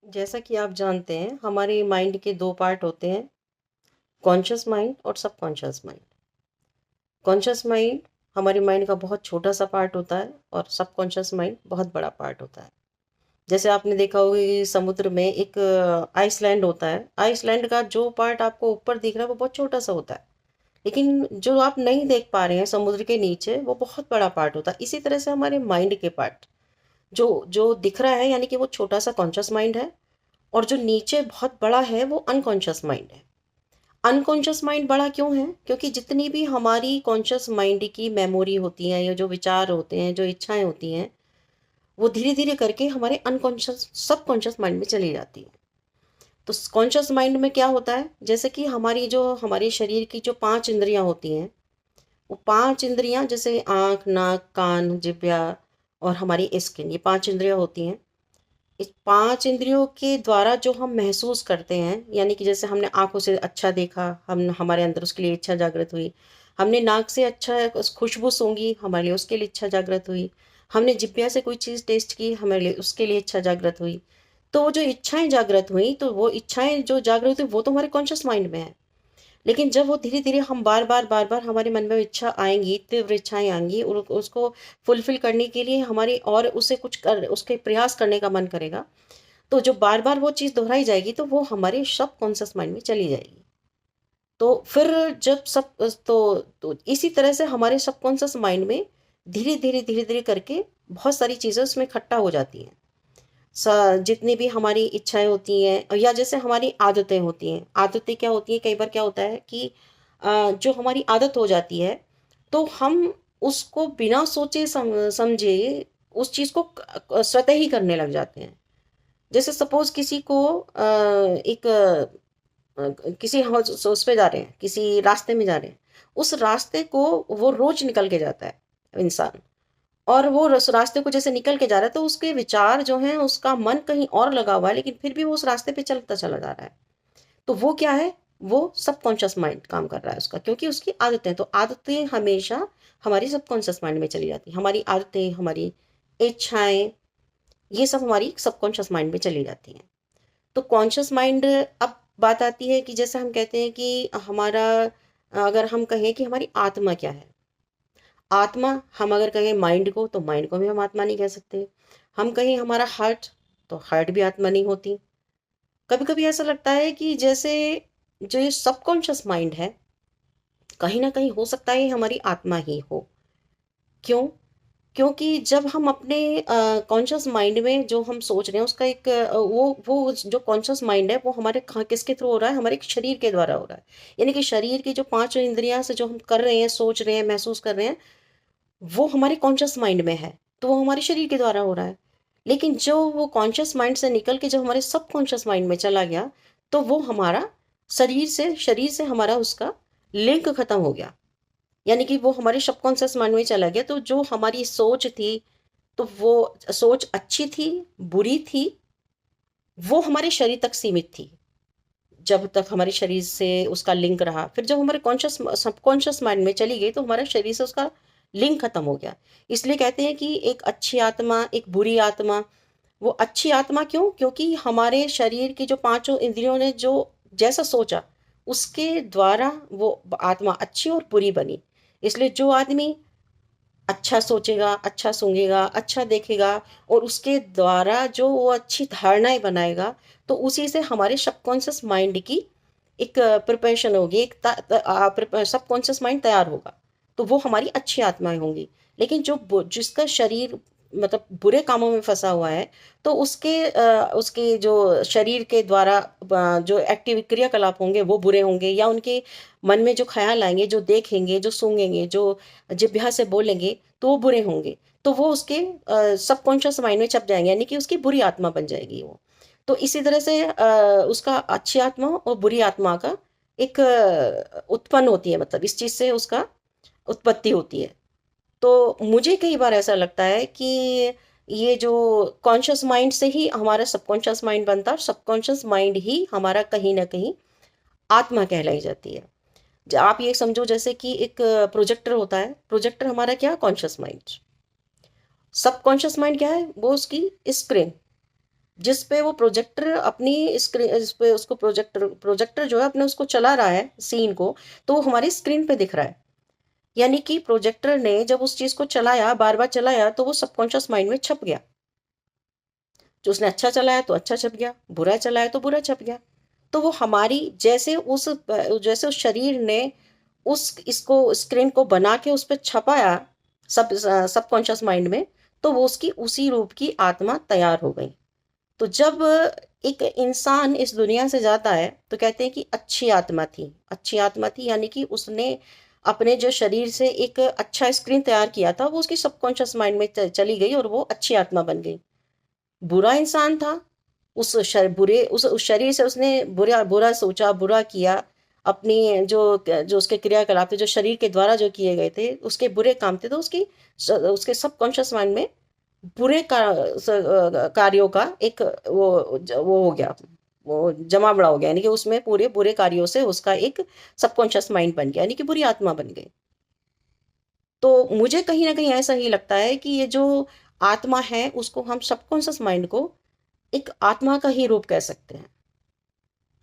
जैसा कि आप जानते हैं हमारे माइंड के दो पार्ट होते हैं। कॉन्शियस माइंड और सबकॉन्शियस माइंड। कॉन्शियस माइंड हमारे माइंड का बहुत छोटा सा पार्ट होता है और सबकॉन्शियस माइंड बहुत बड़ा पार्ट होता है। जैसे आपने देखा होगा कि समुद्र में एक आइसलैंड होता है। आइसलैंड का जो पार्ट आपको ऊपर दिख रहा है वो बहुत छोटा सा होता है, लेकिन जो आप नहीं देख पा रहे हैं समुद्र के नीचे वो बहुत बड़ा पार्ट होता है। इसी तरह से हमारे माइंड के पार्ट जो जो दिख रहा है यानी कि वो छोटा सा कॉन्शियस माइंड है, और जो नीचे बहुत बड़ा है वो अनकॉन्शियस माइंड है। अनकॉन्शियस माइंड बड़ा क्यों है? क्योंकि जितनी भी हमारी कॉन्शियस माइंड की मेमोरी होती है या जो विचार होते हैं, जो इच्छाएं होती हैं, वो धीरे धीरे करके हमारे अनकॉन्शियस सबकॉन्शियस माइंड में चली जाती है। तो कॉन्शियस माइंड में क्या होता है, जैसे कि हमारे शरीर की जो पांच इंद्रियां होती हैं, वो पांच इंद्रियां जैसे आँख, नाक, कान, जिह्वा और हमारी स्किन, ये पांच इंद्रियां होती हैं। इस पांच इंद्रियों के द्वारा जो हम महसूस करते हैं, यानी कि जैसे हमने आंखों से अच्छा देखा, हम हमारे अंदर उसके लिए इच्छा जागृत हुई। हमने नाक से अच्छा खुशबू सूंघी, हमारे लिए उसके लिए इच्छा जागृत हुई। हमने जिब्या से कोई चीज़ टेस्ट की, हमारे लिए उसके लिए इच्छा जागृत हुई। तो वो जो इच्छाएं जागृत हुई, तो वो इच्छाएं जो जागृत हुई वो तो हमारे कॉन्शियस माइंड में है। लेकिन जब वो धीरे धीरे हम बार बार हमारे मन में इच्छा आएंगी, तीव्र इच्छाएं आएंगी और उसको फुलफिल करने के लिए हमारी और उसे कुछ कर उसके प्रयास करने का मन करेगा, तो जो बार बार वो चीज़ दोहराई जाएगी तो वो हमारे सबकॉन्शियस माइंड में चली जाएगी। तो फिर जब सब तो इसी तरह से हमारे सबकॉन्शियस माइंड में धीरे धीरे करके बहुत सारी चीज़ें उसमें इकट्ठा हो जाती हैं। जितनी भी हमारी इच्छाएं होती हैं या जैसे हमारी आदतें होती हैं, आदतें क्या होती हैं, कई बार क्या होता है कि जो हमारी आदत हो जाती है, तो हम उसको बिना सोचे समझे उस चीज़ को स्वतः ही करने लग जाते हैं। जैसे सपोज किसी को एक किसी उस पे जा रहे हैं, किसी रास्ते में जा रहे हैं, उस रास्ते को वो रोज निकल के जाता है इंसान, और वो रास्ते को जैसे निकल के जा रहा है तो उसके विचार जो हैं, उसका मन कहीं और लगा हुआ है, लेकिन फिर भी वो उस रास्ते पे चलता चला जा रहा है। तो वो क्या है? वो सबकॉन्शियस माइंड काम कर रहा है उसका, क्योंकि उसकी आदतें, तो आदतें हमेशा हमारी सबकॉन्शियस माइंड में चली जाती है। हमारी आदतें, हमारी इच्छाएं, ये सब हमारी सबकॉन्शियस माइंड में चली जाती हैं। तो कॉन्शियस माइंड, अब बात आती है कि जैसे हम कहते हैं कि हमारा, अगर हम कहें कि हमारी आत्मा क्या है, आत्मा, हम अगर कहें माइंड को, तो माइंड को भी हम आत्मा नहीं कह सकते। हम कहें हमारा हार्ट, तो हार्ट भी आत्मा नहीं होती। कभी कभी ऐसा लगता है कि जैसे जो ये सबकॉन्शियस माइंड है, कहीं ना कहीं हो सकता है ये हमारी आत्मा ही हो। क्यों? क्योंकि जब हम अपने कॉन्शियस माइंड में जो हम सोच रहे हैं उसका एक वो जो कॉन्शियस माइंड है वो हमारे किसके थ्रू हो रहा है? हमारे शरीर के द्वारा हो रहा है। यानी कि शरीर की जो पांचों इंद्रियां से जो हम कर रहे हैं, सोच रहे हैं, महसूस कर रहे हैं, वो हमारे कॉन्शियस माइंड में है, तो वो हमारे शरीर के द्वारा हो रहा है। लेकिन जो वो कॉन्शियस माइंड से निकल के जब हमारे सबकॉन्शियस माइंड में चला गया, तो वो हमारा शरीर से हमारा उसका लिंक खत्म हो गया। यानी कि वो हमारे सबकॉन्शियस माइंड में चला गया। तो जो हमारी सोच थी, तो वो सोच अच्छी थी, बुरी थी, वो हमारे शरीर तक सीमित थी। जब तक हमारे शरीर से उसका लिंक रहा, फिर जब हमारे कॉन्शियस सबकॉन्शियस माइंड में चली गई तो हमारे शरीर से उसका लिंक खत्म हो गया। इसलिए कहते हैं कि एक अच्छी आत्मा, एक बुरी आत्मा। वो अच्छी आत्मा क्यों? क्योंकि हमारे शरीर की जो पांचों इंद्रियों ने जो जैसा सोचा, उसके द्वारा वो आत्मा अच्छी और बुरी बनी। इसलिए जो आदमी अच्छा सोचेगा, अच्छा सूंघेगा, अच्छा देखेगा, और उसके द्वारा जो वो अच्छी धारणाएं बनाएगा, तो उसी से हमारे सबकॉन्शियस माइंड की एक प्रिपरेशन होगी, एक सबकॉन्शियस माइंड तैयार होगा। तो वो हमारी अच्छी आत्माएं होंगी। लेकिन जिसका शरीर मतलब बुरे कामों में फंसा हुआ है, तो उसके जो शरीर के द्वारा जो एक्टिव क्रियाकलाप होंगे वो बुरे होंगे, या उनके मन में जो ख्याल आएंगे, जो देखेंगे, जो सूंघेंगे, जो जिह्वा से बोलेंगे, तो वो बुरे होंगे। तो वो उसके सबकॉन्शियस माइंड में छप जाएंगे, यानी कि उसकी बुरी आत्मा बन जाएगी वो। तो इसी तरह से उसका अच्छी आत्मा और बुरी आत्मा का एक उत्पन्न होती है, मतलब इस चीज से उसका उत्पत्ति होती है। तो मुझे कई बार ऐसा लगता है कि ये जो कॉन्शियस माइंड से ही हमारा सबकॉन्शियस माइंड बनता है, और सबकॉन्शियस माइंड ही हमारा कहीं ना कहीं आत्मा कहलाई जाती है। आप ये समझो जैसे कि एक प्रोजेक्टर होता है। प्रोजेक्टर हमारा क्या? Conscious mind. सबकॉन्शियस माइंड क्या है? वो उसकी स्क्रीन। जिस पे वो प्रोजेक्टर अपनी स्क्रीन, इस पे उसको प्रोजेक्टर प्रोजेक्टर जो है अपने उसको चला रहा है सीन को, तो वो हमारी स्क्रीन पे दिख रहा है। यानी कि प्रोजेक्टर ने जब उस चीज को चलाया, बार बार चलाया, तो वो सबकॉन्शियस माइंड में छप गया। जो उसने अच्छा चलाया तो अच्छा छप गया, बुरा चलाया तो बुरा छप गया। तो वो हमारी जैसे उस शरीर ने उस इसको स्क्रीन को बना के उस पर छपाया सबकॉन्शियस माइंड में, तो वो उसकी उसी रूप की आत्मा तैयार हो गई। तो जब एक इंसान इस दुनिया से जाता है तो कहते हैं कि अच्छी आत्मा थी, अच्छी आत्मा थी, यानी कि उसने अपने जो शरीर से एक अच्छा स्क्रीन तैयार किया था वो उसकी सबकॉन्शियस माइंड में चली गई और वो अच्छी आत्मा बन गई। बुरा इंसान था, उस शरीर से उसने बुरा बुरा सोचा, बुरा किया, अपनी जो जो उसके क्रियाकलाप थे, जो शरीर के द्वारा जो किए गए थे उसके बुरे काम थे, तो उसके सबकॉन्शियस माइंड में बुरे कार्यों का एक वो हो गया, वो जमा बड़ा हो गया, यानी कि उसमें पूरे बुरे कार्यों से उसका एक सबकॉन्शियस माइंड बन गया, यानी कि बुरी आत्मा बन गई। तो मुझे कहीं ना कहीं ऐसा ही लगता है कि ये जो आत्मा है उसको हम सबकॉन्शियस माइंड को एक आत्मा का ही रूप कह सकते हैं।